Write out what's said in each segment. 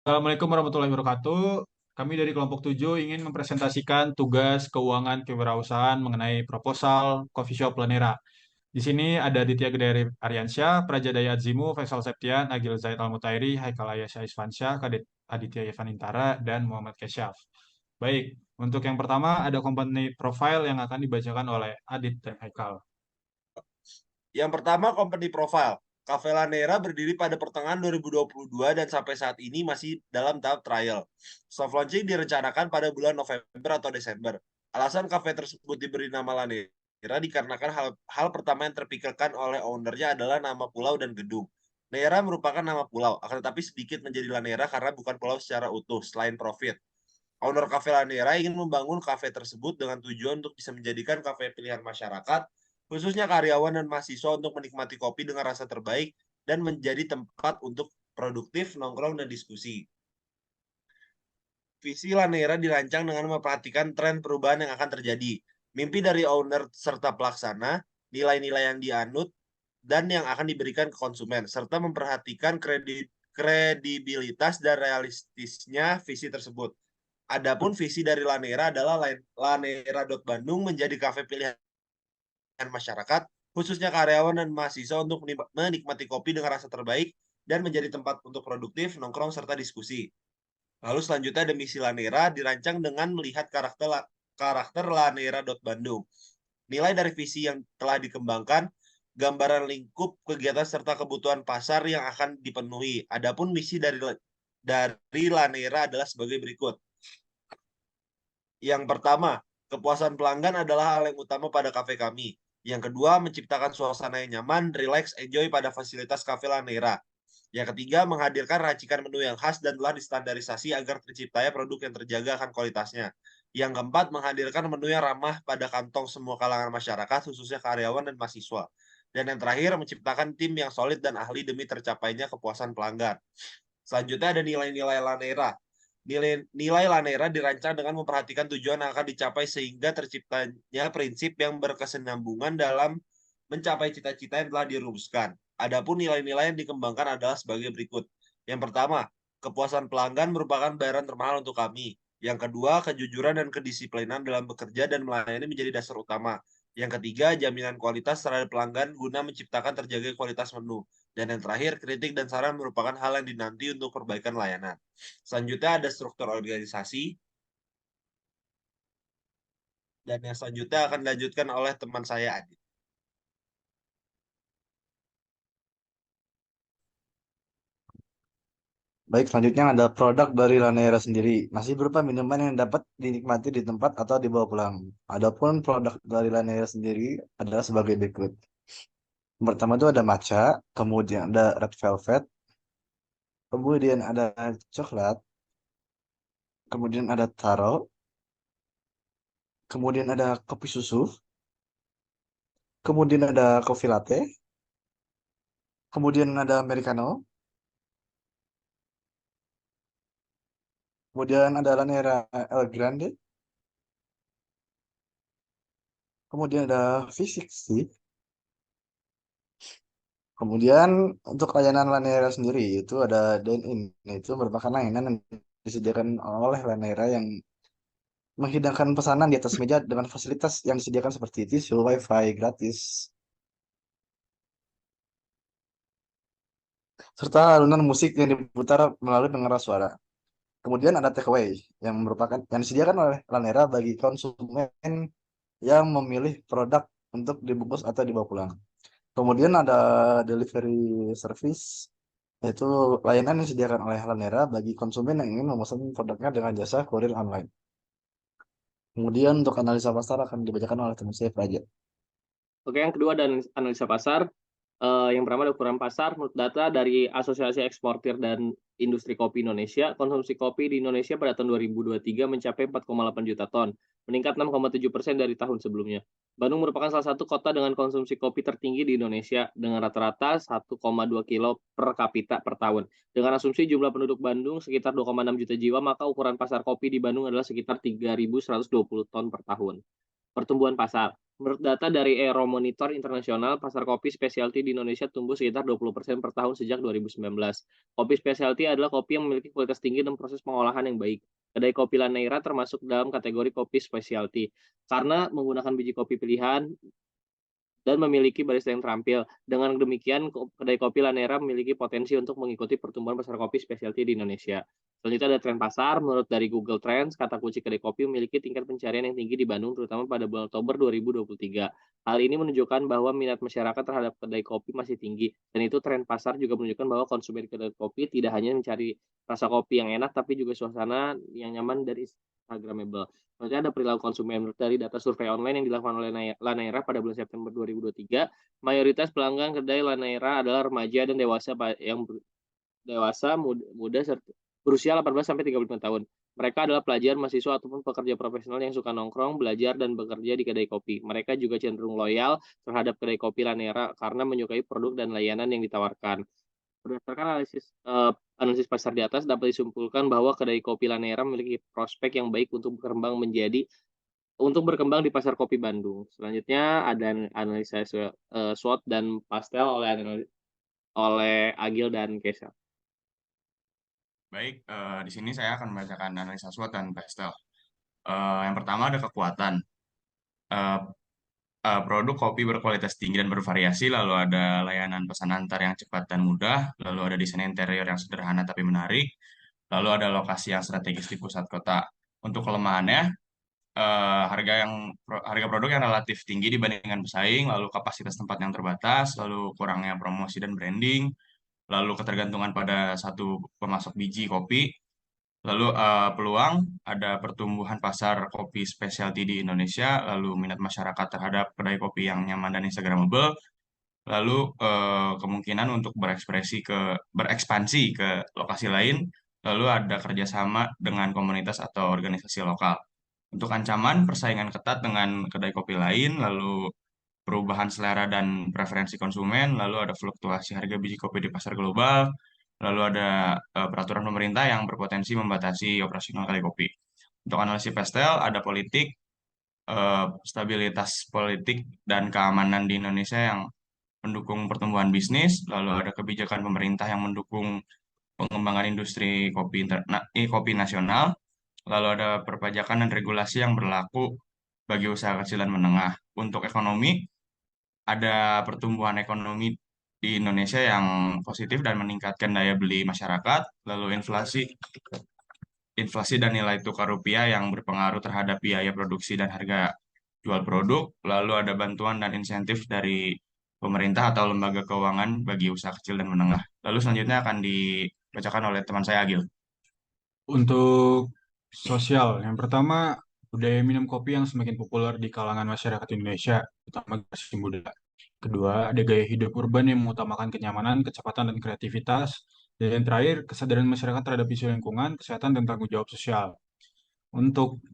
Assalamualaikum warahmatullahi wabarakatuh. Kami dari kelompok 7 ingin mempresentasikan tugas keuangan kewirausahaan mengenai proposal Coffee Shop Lanera. Di sini ada Ditya Gedari Aryansyah, Prajadaya Adzimu, Faisal Septian, Agil Zaid Al-Mutairi, Haikal Ayasya Isfansyah, Kadit Aditya Irfan Intara, dan Muhammad Kesyaf. Baik, untuk yang pertama ada company profile yang akan dibacakan oleh Adit dan Haikal. Yang pertama, company profile. Cafe Lanera berdiri pada pertengahan 2022 dan sampai saat ini masih dalam tahap trial. Soft launching direncanakan pada bulan November atau Desember. Alasan kafe tersebut diberi nama Lanera dikarenakan hal pertama yang terpikirkan oleh ownernya adalah nama pulau dan gedung. Neira merupakan nama pulau, akan tetapi sedikit menjadi Lanera karena bukan pulau secara utuh, selain profit. Owner Cafe Lanera ingin membangun kafe tersebut dengan tujuan untuk bisa menjadikan kafe pilihan masyarakat, khususnya karyawan dan mahasiswa untuk menikmati kopi dengan rasa terbaik dan menjadi tempat untuk produktif, nongkrong, dan diskusi. Visi Lanera dirancang dengan memperhatikan tren perubahan yang akan terjadi, mimpi dari owner serta pelaksana, nilai-nilai yang dianut, dan yang akan diberikan ke konsumen, serta memperhatikan kredibilitas dan realistisnya visi tersebut. Adapun visi dari Lanera adalah Lanera.Bandung menjadi kafe pilihan masyarakat, khususnya karyawan dan mahasiswa untuk menikmati kopi dengan rasa terbaik dan menjadi tempat untuk produktif, nongkrong, serta diskusi. Lalu selanjutnya ada misi Lanera dirancang dengan melihat karakter Lanera.Bandung. Nilai dari visi yang telah dikembangkan, gambaran lingkup kegiatan serta kebutuhan pasar yang akan dipenuhi. Adapun misi dari Lanera adalah sebagai berikut. Yang pertama, kepuasan pelanggan adalah hal yang utama pada kafe kami. Yang kedua, menciptakan suasana yang nyaman, relax, enjoy pada fasilitas kafe Lanera. Yang ketiga, menghadirkan racikan menu yang khas dan telah distandarisasi agar terciptanya produk yang terjaga akan kualitasnya. Yang keempat, menghadirkan menu yang ramah pada kantong semua kalangan masyarakat, khususnya karyawan dan mahasiswa. Dan yang terakhir, menciptakan tim yang solid dan ahli demi tercapainya kepuasan pelanggan. Selanjutnya ada nilai-nilai Lanera. Nilai Lanera dirancang dengan memperhatikan tujuan yang akan dicapai sehingga terciptanya prinsip yang berkesinambungan dalam mencapai cita-cita yang telah dirumuskan. Adapun nilai-nilai yang dikembangkan adalah sebagai berikut. Yang pertama, kepuasan pelanggan merupakan bayaran termahal untuk kami. Yang kedua, kejujuran dan kedisiplinan dalam bekerja dan melayani menjadi dasar utama. Yang ketiga, jaminan kualitas terhadap pelanggan guna menciptakan terjaga kualitas menu. Dan yang terakhir, kritik dan saran merupakan hal yang dinanti untuk perbaikan layanan. Selanjutnya ada struktur organisasi, dan yang selanjutnya akan dilanjutkan oleh teman saya, Adi. Baik, selanjutnya ada produk dari Lanera sendiri. Masih berupa minuman yang dapat dinikmati di tempat atau dibawa pulang. Adapun produk dari Lanera sendiri adalah sebagai berikut. Yang pertama itu ada matcha, kemudian ada red velvet, kemudian ada coklat, kemudian ada taro, kemudian ada kopi susu, kemudian ada kopi latte, kemudian ada americano, kemudian ada Lanera El Grande, kemudian ada V60. Kemudian untuk layanan Lanera sendiri itu ada dine-in. Nah, itu merupakan layanan yang disediakan oleh Lanera yang menghidangkan pesanan di atas meja dengan fasilitas yang disediakan seperti tisu, wifi gratis, serta alunan musik yang diputar melalui pengeras suara. Kemudian ada takeaway yang disediakan oleh Lanera bagi konsumen yang memilih produk untuk dibungkus atau dibawa pulang. Kemudian ada delivery service, yaitu layanan yang disediakan oleh Lanera bagi konsumen yang ingin memesan produknya dengan jasa kurir online. Kemudian untuk analisa pasar akan dibacakan oleh teman saya Praja. Oke, yang kedua dan analisa pasar. Yang pertama ada ukuran pasar. Menurut data dari Asosiasi Eksportir dan Industri Kopi Indonesia, konsumsi kopi di Indonesia pada tahun 2023 mencapai 4,8 juta ton, meningkat 6,7% dari tahun sebelumnya. Bandung merupakan salah satu kota dengan konsumsi kopi tertinggi di Indonesia, dengan rata-rata 1,2 kilo per kapita per tahun. Dengan asumsi jumlah penduduk Bandung sekitar 2,6 juta jiwa, maka ukuran pasar kopi di Bandung adalah sekitar 3.120 ton per tahun. Pertumbuhan pasar. Menurut data dari Euromonitor Internasional, pasar kopi spesialty di Indonesia tumbuh sekitar 20% per tahun sejak 2019. Kopi spesialty adalah kopi yang memiliki kualitas tinggi dan proses pengolahan yang baik. Kedai kopi Laneira termasuk dalam kategori kopi spesialty karena menggunakan biji kopi pilihan dan memiliki barista yang terampil. Dengan demikian, kedai kopi Lanera memiliki potensi untuk mengikuti pertumbuhan pasar kopi spesialty di Indonesia. Selanjutnya ada tren pasar. Menurut dari Google Trends, kata kunci kedai kopi memiliki tingkat pencarian yang tinggi di Bandung, terutama pada bulan Oktober 2023. Hal ini menunjukkan bahwa minat masyarakat terhadap kedai kopi masih tinggi. Dan itu tren pasar juga menunjukkan bahwa konsumen kedai kopi tidak hanya mencari rasa kopi yang enak, tapi juga suasana yang nyaman dan Instagramable. Selanjutnya ada perilaku konsumen. Menurut dari data survei online yang dilakukan oleh Lanaira pada bulan September 2023, mayoritas pelanggan kedai Lanaira adalah remaja dan dewasa yang dewasa, muda, serta berusia 18 sampai 35 tahun. Mereka adalah pelajar, mahasiswa, ataupun pekerja profesional yang suka nongkrong, belajar, dan bekerja di kedai kopi. Mereka juga cenderung loyal terhadap kedai kopi Lanaira karena menyukai produk dan layanan yang ditawarkan. Berdasarkan analisis pasar di atas, dapat disimpulkan bahwa kedai kopi Lanera memiliki prospek yang baik untuk berkembang di pasar kopi Bandung. Selanjutnya ada analisa SWOT dan pastel oleh Agil dan Kesha. Baik, di sini saya akan membacakan analisa SWOT dan pastel. Yang pertama ada kekuatan. Eh, Produk kopi berkualitas tinggi dan bervariasi, lalu ada layanan pesan antar yang cepat dan mudah, lalu ada desain interior yang sederhana tapi menarik, lalu ada lokasi yang strategis di pusat kota. Untuk kelemahannya, harga produk yang relatif tinggi dibandingkan pesaing, lalu kapasitas tempat yang terbatas, lalu kurangnya promosi dan branding, lalu ketergantungan pada satu pemasok biji kopi. Lalu peluang ada pertumbuhan pasar kopi specialty di Indonesia, lalu minat masyarakat terhadap kedai kopi yang nyaman dan instagramable, lalu kemungkinan untuk berekspansi ke lokasi lain, lalu ada kerjasama dengan komunitas atau organisasi lokal. Untuk ancaman, persaingan ketat dengan kedai kopi lain, lalu perubahan selera dan preferensi konsumen, lalu ada fluktuasi harga biji kopi di pasar global, lalu ada peraturan pemerintah yang berpotensi membatasi operasional kedai kopi. Untuk analisis pastel, ada politik, stabilitas politik dan keamanan di Indonesia yang mendukung pertumbuhan bisnis, lalu ada kebijakan pemerintah yang mendukung pengembangan industri kopi nasional, lalu ada perpajakan dan regulasi yang berlaku bagi usaha kecil dan menengah. Untuk ekonomi, ada pertumbuhan ekonomi di Indonesia yang positif dan meningkatkan daya beli masyarakat, lalu inflasi dan nilai tukar rupiah yang berpengaruh terhadap biaya produksi dan harga jual produk, lalu ada bantuan dan insentif dari pemerintah atau lembaga keuangan bagi usaha kecil dan menengah. Lalu selanjutnya akan dibacakan oleh teman saya Agil. Untuk sosial, yang pertama, budaya minum kopi yang semakin populer di kalangan masyarakat Indonesia, terutama generasi muda. Kedua, ada gaya hidup urban yang mengutamakan kenyamanan, kecepatan, dan kreativitas. Dan yang terakhir, kesadaran masyarakat terhadap isu lingkungan, kesehatan, dan tanggung jawab sosial. Untuk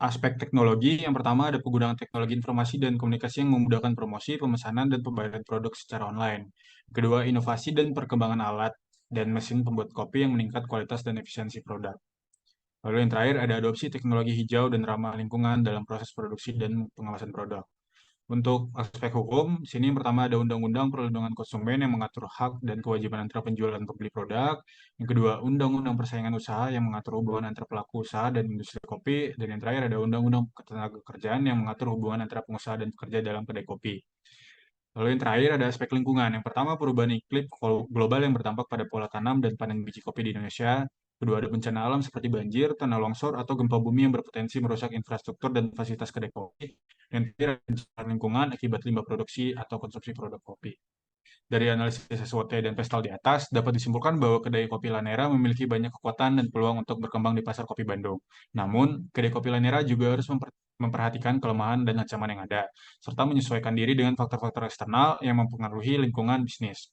aspek teknologi, yang pertama ada penggunaan teknologi informasi dan komunikasi yang memudahkan promosi, pemesanan, dan pembayaran produk secara online. Kedua, inovasi dan perkembangan alat dan mesin pembuat kopi yang meningkat kualitas dan efisiensi produk. Lalu yang terakhir ada adopsi teknologi hijau dan ramah lingkungan dalam proses produksi dan pengawasan produk. Untuk aspek hukum, sini yang pertama ada Undang-Undang Perlindungan Konsumen yang mengatur hak dan kewajiban antara penjual dan pembeli produk. Yang kedua, Undang-Undang Persaingan Usaha yang mengatur hubungan antara pelaku usaha dan industri kopi. Dan yang terakhir ada Undang-Undang Ketenagakerjaan yang mengatur hubungan antara pengusaha dan pekerja dalam kedai kopi. Lalu yang terakhir ada aspek lingkungan. Yang pertama perubahan iklim global yang berdampak pada pola tanam dan panen biji kopi di Indonesia. Kedua ada bencana alam seperti banjir, tanah longsor, atau gempa bumi yang berpotensi merusak infrastruktur dan fasilitas kedai kopi. Dan terakhir ada bencana lingkungan akibat limbah produksi atau konsumsi produk kopi. Dari analisis SWOT dan Pestal di atas, dapat disimpulkan bahwa kedai kopi Lanera memiliki banyak kekuatan dan peluang untuk berkembang di pasar kopi Bandung. Namun, kedai kopi Lanera juga harus memperhatikan kelemahan dan ancaman yang ada, serta menyesuaikan diri dengan faktor-faktor eksternal yang mempengaruhi lingkungan bisnis.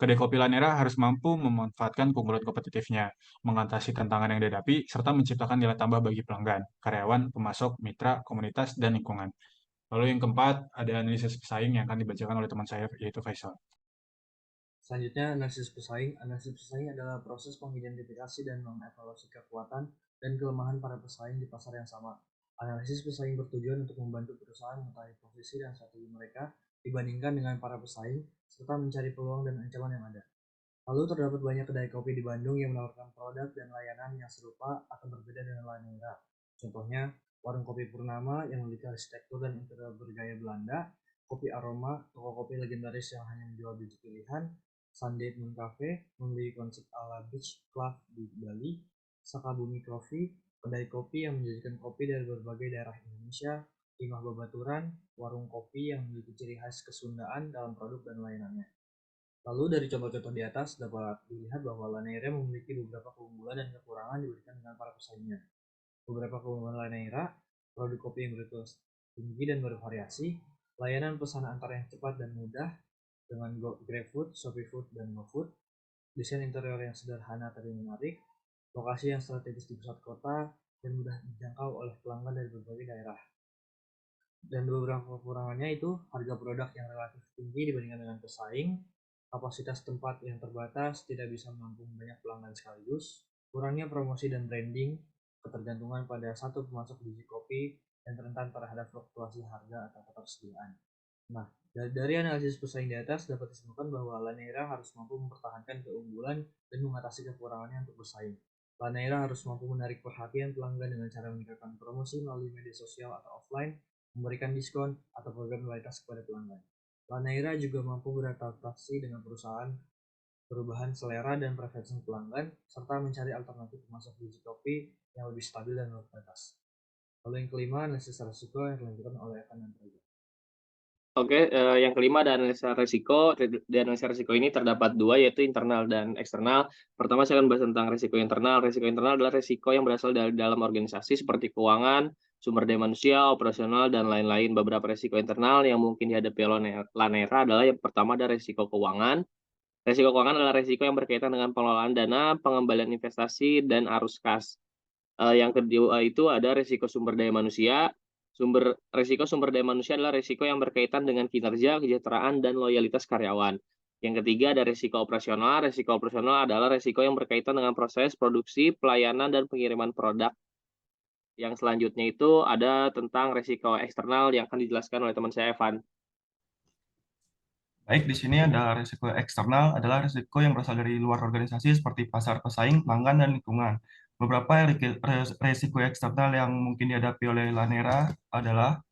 Kedai kopi Lanera harus mampu memanfaatkan keunggulan kompetitifnya, mengatasi tantangan yang dihadapi, serta menciptakan nilai tambah bagi pelanggan, karyawan, pemasok, mitra, komunitas, dan lingkungan. Lalu yang keempat, ada analisis pesaing yang akan dibacakan oleh teman saya, yaitu Faisal. Selanjutnya, analisis pesaing. Analisis pesaing adalah proses mengidentifikasi dan mengevaluasi kekuatan dan kelemahan para pesaing di pasar yang sama. Analisis pesaing bertujuan untuk membantu perusahaan mengetahui posisi dan strategi mereka dibandingkan dengan para pesaing, serta mencari peluang dan ancaman yang ada. Lalu terdapat banyak kedai kopi di Bandung yang menawarkan produk dan layanan yang serupa atau berbeda dengan Lanera. Contohnya, warung kopi Purnama yang memiliki arsitektur dan interior bergaya Belanda, Kopi Aroma, toko kopi legendaris yang hanya menjual biji pilihan, Sunday Moon Cafe, memiliki konsep ala beach club di Bali, Sakabumi Coffee, kedai kopi yang menjajikan kopi dari berbagai daerah Indonesia, Timah Babaturan, warung kopi yang memiliki ciri khas kesundaan dalam produk dan layanannya. Lalu dari contoh-contoh di atas dapat dilihat bahwa Lanera memiliki beberapa keunggulan dan kekurangan dibandingkan dengan para pesaingnya. Beberapa keunggulan Lanera, produk kopi yang berkualitas tinggi dan bervariasi, layanan pesan antar yang cepat dan mudah dengan GrabFood, ShopeeFood, dan GoFood, desain interior yang sederhana tapi menarik, lokasi yang strategis di pusat kota, dan mudah dijangkau oleh pelanggan dari berbagai daerah. Dan beberapa kekurangannya itu harga produk yang relatif tinggi dibandingkan dengan pesaing, kapasitas tempat yang terbatas, tidak bisa menampung banyak pelanggan sekaligus, kurangnya promosi dan branding, ketergantungan pada satu pemasok biji kopi, dan rentan terhadap fluktuasi harga atau ketersediaan. Nah, dari analisis pesaing di atas dapat disimpulkan bahwa Lanera harus mampu mempertahankan keunggulan dan mengatasi kekurangannya untuk bersaing. Lanera harus mampu menarik perhatian pelanggan dengan cara meningkatkan promosi melalui media sosial atau offline, memberikan diskon atau program loyalitas kepada pelanggan. Lanera juga mampu beradaptasi dengan perubahan selera dan preferensi pelanggan, serta mencari alternatif pemasok biji kopi yang lebih stabil dan berkualitas. Lalu yang kelima, analisis risiko yang dilakukan oleh Evan dan Praja. Oke, yang kelima ada analisa risiko. Di analisa risiko ini terdapat dua, yaitu internal dan eksternal. Pertama, saya akan bahas tentang risiko internal. Risiko internal adalah risiko yang berasal dari dalam organisasi seperti keuangan, sumber daya manusia, operasional, dan lain-lain. Beberapa risiko internal yang mungkin dihadapi Lanera adalah yang pertama ada risiko keuangan. Risiko keuangan adalah risiko yang berkaitan dengan pengelolaan dana, pengembalian investasi, dan arus kas. Yang kedua itu ada risiko sumber daya manusia. Risiko sumber daya manusia adalah risiko yang berkaitan dengan kinerja, kesejahteraan, dan loyalitas karyawan. Yang ketiga ada risiko operasional. Risiko operasional adalah risiko yang berkaitan dengan proses produksi, pelayanan, dan pengiriman produk. Yang selanjutnya itu ada tentang risiko eksternal yang akan dijelaskan oleh teman saya, Evan. Baik, di sini ada risiko eksternal adalah risiko yang berasal dari luar organisasi seperti pasar pesaing, pelanggan, dan lingkungan. Beberapa risiko eksternal yang mungkin dihadapi oleh Lanera adalah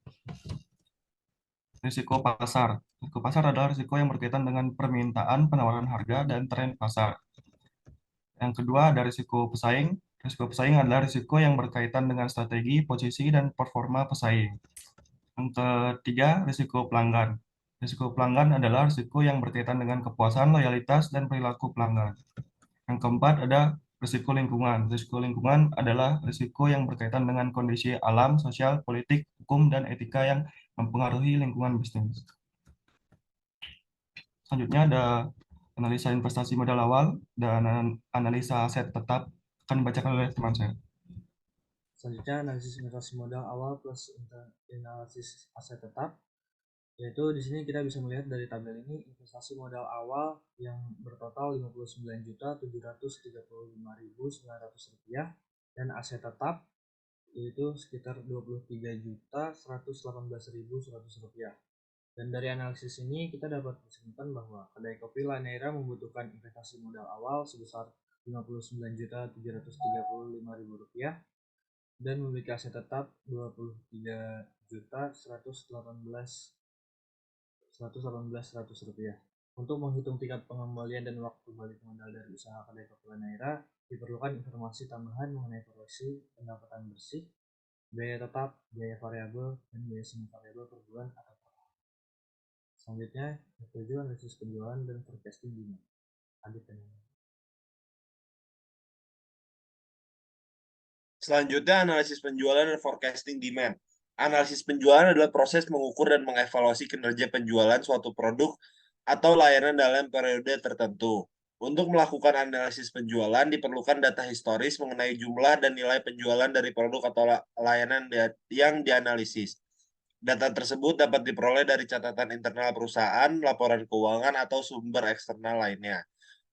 risiko pasar. Risiko pasar adalah risiko yang berkaitan dengan permintaan, penawaran harga, dan tren pasar. Yang kedua ada risiko pesaing. Risiko pesaing adalah risiko yang berkaitan dengan strategi, posisi, dan performa pesaing. Yang ketiga, risiko pelanggan. Risiko pelanggan adalah risiko yang berkaitan dengan kepuasan, loyalitas, dan perilaku pelanggan. Yang keempat ada risiko lingkungan. Risiko lingkungan adalah risiko yang berkaitan dengan kondisi alam, sosial, politik, hukum, dan etika yang mempengaruhi lingkungan bisnis. Selanjutnya ada analisa investasi modal awal dan analisa aset tetap akan dibacakan oleh teman saya. Selanjutnya analisis investasi modal awal plus analisis aset tetap, yaitu di sini kita bisa melihat dari tabel ini investasi modal awal yang bertotal Rp59.735.900 dan aset tetap yaitu sekitar Rp23.118.100. Dan dari analisis ini kita dapat menyimpulkan bahwa kedai kopi Lanera membutuhkan investasi modal awal sebesar Rp59.735.000 dan memiliki aset tetap Rp23.118.100. Untuk menghitung tingkat pengembalian dan waktu balik modal dari usaha kedai kopi Lanera, diperlukan informasi tambahan mengenai proyeksi pendapatan bersih, biaya tetap, biaya variabel, dan biaya semi variabel per bulan atau per tahun. Selanjutnya, tujuan analisis penjualan dan forecasting demand. Selanjutnya, analisis penjualan dan forecasting demand. Analisis penjualan adalah proses mengukur dan mengevaluasi kinerja penjualan suatu produk atau layanan dalam periode tertentu. Untuk melakukan analisis penjualan, diperlukan data historis mengenai jumlah dan nilai penjualan dari produk atau layanan yang dianalisis. Data tersebut dapat diperoleh dari catatan internal perusahaan, laporan keuangan, atau sumber eksternal lainnya.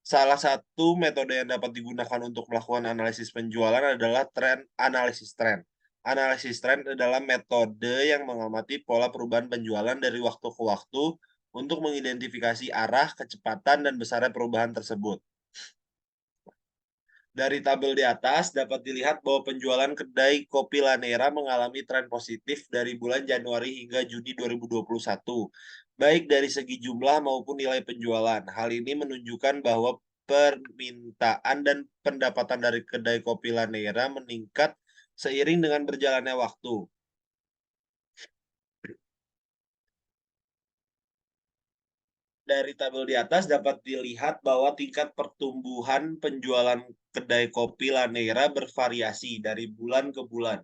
Salah satu metode yang dapat digunakan untuk melakukan analisis penjualan adalah analisis tren. Analisis tren adalah metode yang mengamati pola perubahan penjualan dari waktu ke waktu untuk mengidentifikasi arah, kecepatan, dan besarnya perubahan tersebut. Dari tabel di atas dapat dilihat bahwa penjualan kedai kopi Lanera mengalami tren positif dari bulan Januari hingga Juni 2021, baik dari segi jumlah maupun nilai penjualan. Hal ini menunjukkan bahwa permintaan dan pendapatan dari kedai kopi Lanera meningkat seiring dengan berjalannya waktu. Dari tabel di atas dapat dilihat bahwa tingkat pertumbuhan penjualan kedai kopi Lanera bervariasi dari bulan ke bulan.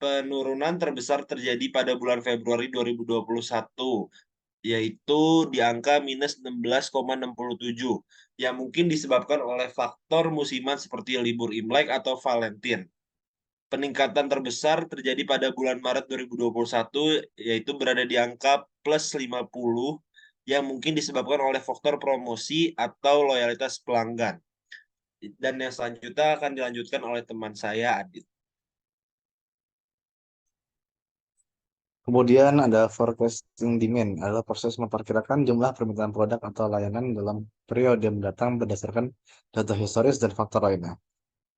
Penurunan terbesar terjadi pada bulan Februari 2021, yaitu di angka minus 16,67, yang mungkin disebabkan oleh faktor musiman seperti libur Imlek atau Valentine. Peningkatan terbesar terjadi pada bulan Maret 2021, yaitu berada di angka plus 50, yang mungkin disebabkan oleh faktor promosi atau loyalitas pelanggan. Dan yang selanjutnya akan dilanjutkan oleh teman saya, Adit. Kemudian ada forecasting demand, adalah proses memperkirakan jumlah permintaan produk atau layanan dalam periode mendatang berdasarkan data historis dan faktor lainnya.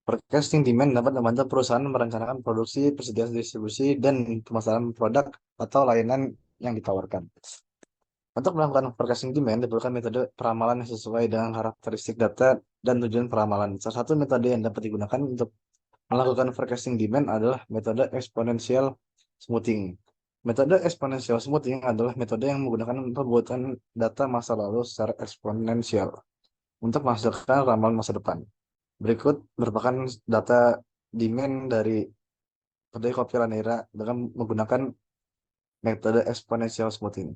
Forecasting demand dapat membantu perusahaan merencanakan produksi, persediaan distribusi, dan pemasaran produk atau layanan yang ditawarkan. Untuk melakukan forecasting demand diperlukan metode peramalan yang sesuai dengan karakteristik data dan tujuan peramalan. Salah satu metode yang dapat digunakan untuk melakukan forecasting demand adalah metode exponential smoothing. Metode exponential smoothing adalah metode yang menggunakan pembuatan data masa lalu secara eksponensial untuk menghasilkan ramalan masa depan. Berikut merupakan data demand dari kedai kopi Lanera dengan menggunakan metode exponential smoothing.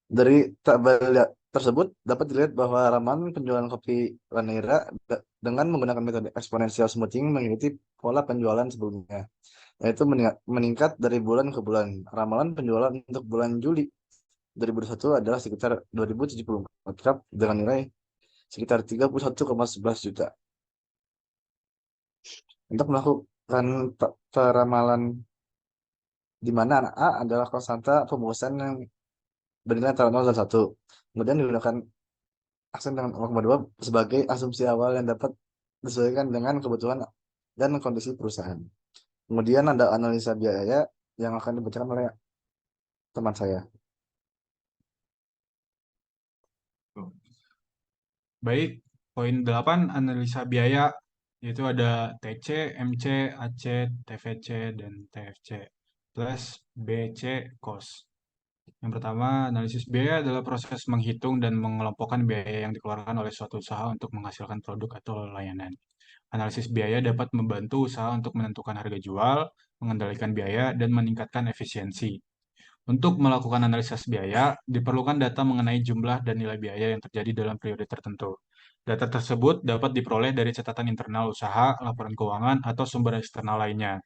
Dari tabel tersebut dapat dilihat bahwa ramalan penjualan kopi Lanera dengan menggunakan metode exponential smoothing mengikuti pola penjualan sebelumnya, yaitu meningkat dari bulan ke bulan. Ramalan penjualan untuk bulan Juli 2021 adalah sekitar 2074 cup dengan nilai sekitar 31,11 juta. Untuk melakukan peramalan di mana anak A adalah konstanta pembungkusan yang bernilai antara 0 dan 1. Kemudian digunakan aksen dengan 0,2 sebagai asumsi awal yang dapat disesuaikan dengan kebutuhan dan kondisi perusahaan. Kemudian ada analisa biaya yang akan dibacakan oleh teman saya. Baik, poin 8 analisa biaya, yaitu ada TC, MC, AC, TVC, dan TFC, plus BC, cost. Yang pertama, analisis biaya adalah proses menghitung dan mengelompokkan biaya yang dikeluarkan oleh suatu usaha untuk menghasilkan produk atau layanan. Analisis biaya dapat membantu usaha untuk menentukan harga jual, mengendalikan biaya, dan meningkatkan efisiensi. Untuk melakukan analisis biaya, diperlukan data mengenai jumlah dan nilai biaya yang terjadi dalam periode tertentu. Data tersebut dapat diperoleh dari catatan internal usaha, laporan keuangan, atau sumber eksternal lainnya.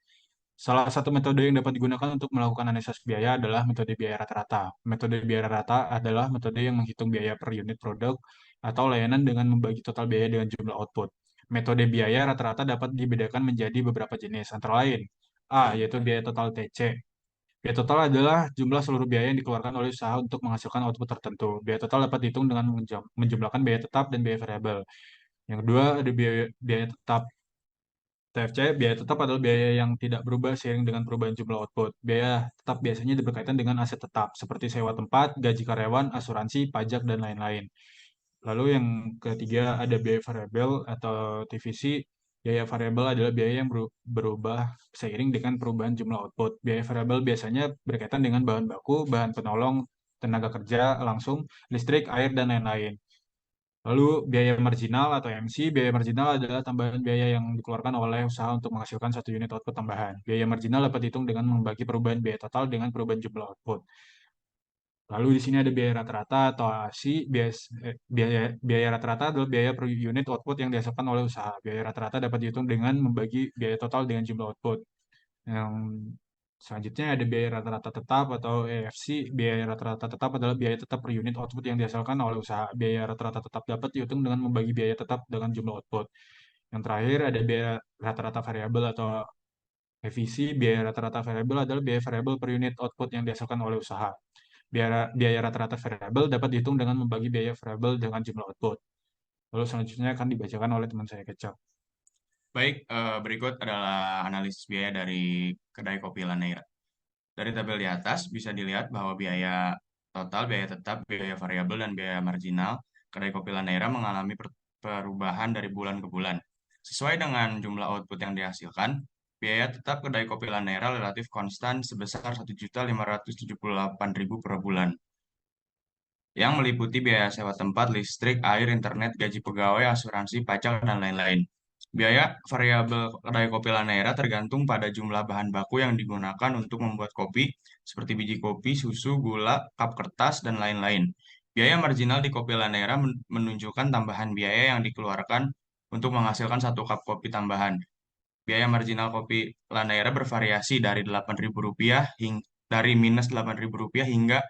Salah satu metode yang dapat digunakan untuk melakukan analisis biaya adalah metode biaya rata-rata. Metode biaya rata adalah metode yang menghitung biaya per unit produk atau layanan dengan membagi total biaya dengan jumlah output. Metode biaya rata-rata dapat dibedakan menjadi beberapa jenis, antara lain A, yaitu biaya total TC. Biaya total adalah jumlah seluruh biaya yang dikeluarkan oleh usaha untuk menghasilkan output tertentu. Biaya total dapat dihitung dengan menjumlahkan biaya tetap dan biaya variabel. Yang kedua, ada biaya tetap. TFC, biaya tetap adalah biaya yang tidak berubah seiring dengan perubahan jumlah output. Biaya tetap biasanya berkaitan dengan aset tetap, seperti sewa tempat, gaji karyawan, asuransi, pajak, dan lain-lain. Lalu yang ketiga ada biaya variabel atau TVC. Biaya variabel adalah biaya yang berubah seiring dengan perubahan jumlah output. Biaya variabel biasanya berkaitan dengan bahan baku, bahan penolong, tenaga kerja langsung, listrik, air, dan lain-lain. Lalu biaya marginal atau MC, biaya marginal adalah tambahan biaya yang dikeluarkan oleh usaha untuk menghasilkan satu unit output tambahan. Biaya marginal dapat dihitung dengan membagi perubahan biaya total dengan perubahan jumlah output. Lalu di sini ada biaya rata-rata atau ASI. Biaya rata-rata adalah biaya per unit output yang dihasilkan oleh usaha. Biaya rata-rata dapat dihitung dengan membagi biaya total dengan jumlah output. Yang selanjutnya ada biaya rata-rata tetap atau EFC. Biaya rata-rata tetap adalah biaya tetap per unit output yang dihasilkan oleh usaha. Biaya rata-rata tetap dapat dihitung dengan membagi biaya tetap dengan jumlah output. Yang terakhir ada biaya rata-rata variabel atau Efisi biaya rata-rata variabel adalah biaya variabel per unit output yang dihasilkan oleh usaha. Biaya rata-rata variabel dapat dihitung dengan membagi biaya variabel dengan jumlah output. Lalu selanjutnya akan dibacakan oleh teman saya Kecap. Baik, berikut adalah analisis biaya dari kedai kopi Laneira. Dari tabel di atas bisa dilihat bahwa biaya total, biaya tetap, biaya variabel, dan biaya marginal kedai kopi Laneira mengalami perubahan dari bulan ke bulan. Sesuai dengan jumlah output yang dihasilkan, biaya tetap kedai kopi Laneira relatif konstan sebesar 1.578.000 per bulan, yang meliputi biaya sewa tempat, listrik, air, internet, gaji pegawai, asuransi, pajak, dan lain-lain. Biaya variabel kedai kopi Laneira tergantung pada jumlah bahan baku yang digunakan untuk membuat kopi, seperti biji kopi, susu, gula, cup kertas, dan lain-lain. Biaya marginal di kopi Laneira menunjukkan tambahan biaya yang dikeluarkan untuk menghasilkan satu cup kopi tambahan. Biaya marginal kopi Laneira bervariasi dari Rp8.000 dari minus Rp8.000 hingga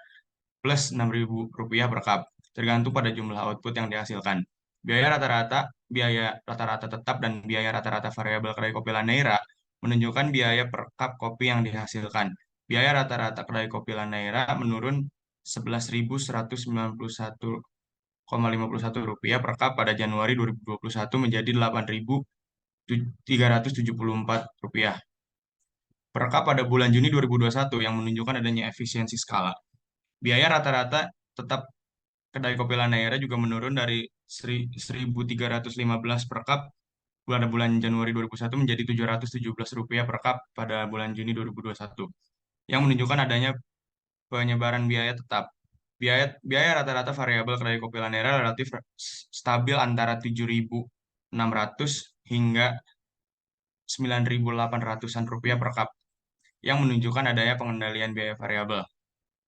plus Rp6.000 per cup, tergantung pada jumlah output yang dihasilkan. Biaya rata-rata tetap dan biaya rata-rata variabel kedai kopi Laneira menunjukkan biaya per cup kopi yang dihasilkan. Biaya rata-rata kedai kopi Laneira menurun Rp11.151,51 per cup pada Januari 2021 menjadi Rp8.374 per cup pada bulan Juni 2021, yang menunjukkan adanya efisiensi skala. Biaya rata-rata tetap kedai kopi Laneira juga menurun dari Rp1.315 per cup pada bulan Januari 2021 menjadi Rp717 per cup pada bulan Juni 2021, yang menunjukkan adanya penyebaran biaya tetap. Biaya rata-rata variabel kedai kopi Laneira relatif stabil antara Rp7.600 hingga Rp9.800 per cup, yang menunjukkan adanya pengendalian biaya variabel.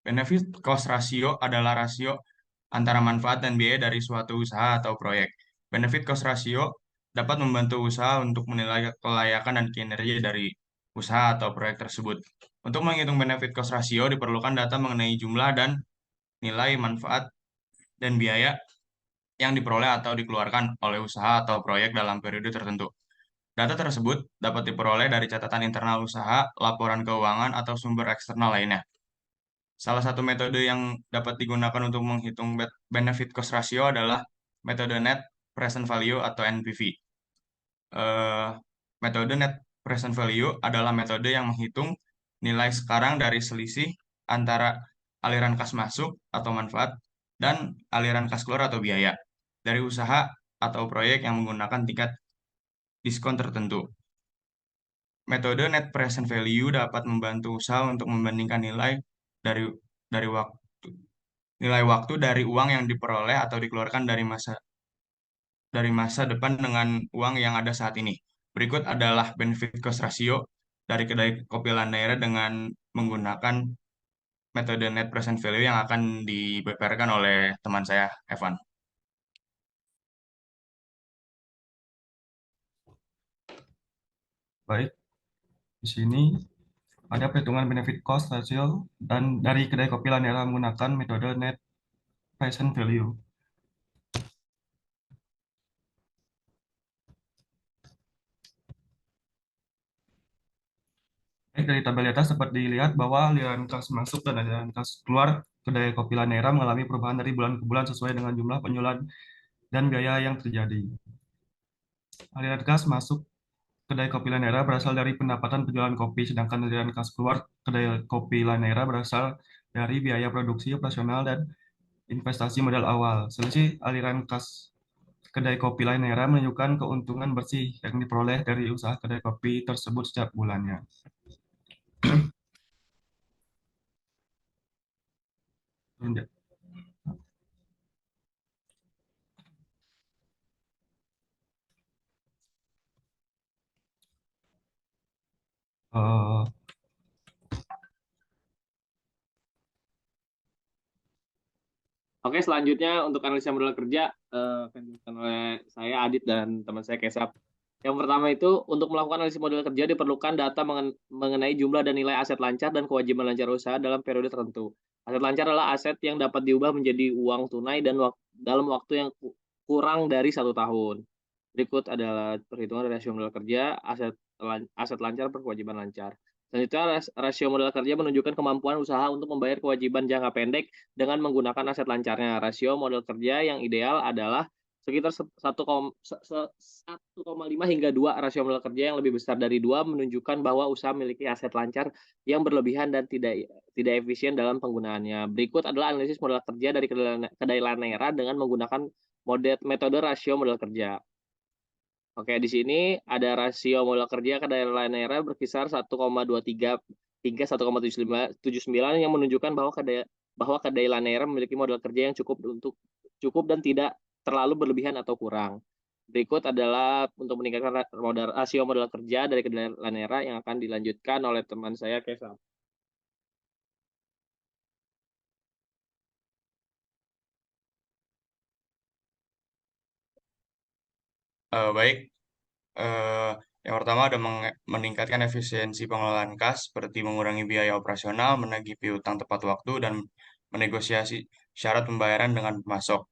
Benefit cost ratio adalah rasio antara manfaat dan biaya dari suatu usaha atau proyek. Benefit cost ratio dapat membantu usaha untuk menilai kelayakan dan kinerja dari usaha atau proyek tersebut. Untuk menghitung benefit cost ratio diperlukan data mengenai jumlah dan nilai manfaat dan biaya yang diperoleh atau dikeluarkan oleh usaha atau proyek dalam periode tertentu. Data tersebut dapat diperoleh dari catatan internal usaha, laporan keuangan, atau sumber eksternal lainnya. Salah satu metode yang dapat digunakan untuk menghitung benefit cost ratio adalah metode net present value atau NPV. Metode net present value adalah metode yang menghitung nilai sekarang dari selisih antara aliran kas masuk atau manfaat dan aliran kas keluar atau biaya dari usaha atau proyek yang menggunakan tingkat diskon tertentu. Metode net present value dapat membantu usaha untuk membandingkan dari dari waktu nilai waktu dari uang yang diperoleh atau dikeluarkan dari masa depan dengan uang yang ada saat ini. Berikut adalah benefit cost ratio dari kedai kopi Laneira dengan menggunakan metode net present value yang akan dibeberkan oleh teman saya, Evan. Baik, di sini ada perhitungan benefit cost ratio dan dari kedai kopi Laneira menggunakan metode net present value. Baik, dari tabel di atas dapat dilihat bahwa aliran kas masuk dan aliran kas keluar kedai kopi Laneira mengalami perubahan dari bulan ke bulan sesuai dengan jumlah penjualan dan biaya yang terjadi. Aliran kas masuk kedai kopi Laneira berasal dari pendapatan penjualan kopi, sedangkan aliran kas keluar kedai kopi Laneira berasal dari biaya produksi operasional dan investasi modal awal. Selisih aliran kas kedai kopi Laneira menunjukkan keuntungan bersih yang diperoleh dari usaha kedai kopi tersebut setiap bulannya. Uh, Oke, selanjutnya untuk analisa modal kerja akan dilakukan oleh saya Adit dan teman saya Kesap. Yang pertama itu, untuk melakukan analisis modal kerja diperlukan data mengenai jumlah dan nilai aset lancar dan kewajiban lancar usaha dalam periode tertentu. Aset lancar adalah aset yang dapat diubah menjadi uang tunai dan dalam waktu yang kurang dari 1 tahun. Berikut adalah perhitungan rasio modal kerja, aset lancar per kewajiban lancar. Selanjutnya, rasio modal kerja menunjukkan kemampuan usaha untuk membayar kewajiban jangka pendek dengan menggunakan aset lancarnya. Rasio modal kerja yang ideal adalah sekitar 1,5 hingga 2. Rasio modal kerja yang lebih besar dari 2 menunjukkan bahwa usaha memiliki aset lancar yang berlebihan dan tidak efisien dalam penggunaannya. Berikut adalah analisis modal kerja dari kedai Lanera dengan menggunakan metode rasio modal kerja. Oke, di sini ada rasio modal kerja kedai Lanera berkisar 1,23 hingga 1,79 yang menunjukkan bahwa kedai Lanera memiliki modal kerja yang cukup dan tidak terlalu berlebihan atau kurang. Berikut adalah untuk meningkatkan rasio modal kerja dari kedai Lanera yang akan dilanjutkan oleh teman saya Kesam. Baik, yang pertama ada meningkatkan efisiensi pengelolaan kas seperti mengurangi biaya operasional, menagih piutang tepat waktu, dan menegosiasi syarat pembayaran dengan pemasok.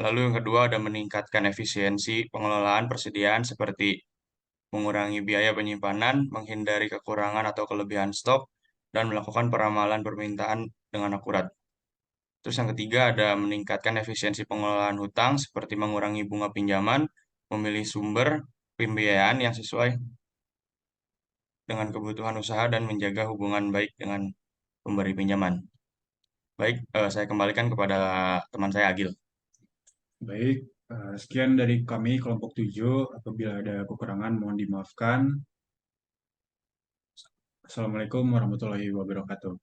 Lalu yang kedua ada meningkatkan efisiensi pengelolaan persediaan seperti mengurangi biaya penyimpanan, menghindari kekurangan atau kelebihan stok, dan melakukan peramalan permintaan dengan akurat. Terus yang ketiga ada meningkatkan efisiensi pengelolaan hutang seperti mengurangi bunga pinjaman, memilih sumber pembiayaan yang sesuai dengan kebutuhan usaha dan menjaga hubungan baik dengan pemberi pinjaman. Baik, saya kembalikan kepada teman saya Agil. Baik, sekian dari kami kelompok 7. Apabila ada kekurangan mohon dimaafkan. Assalamualaikum warahmatullahi wabarakatuh.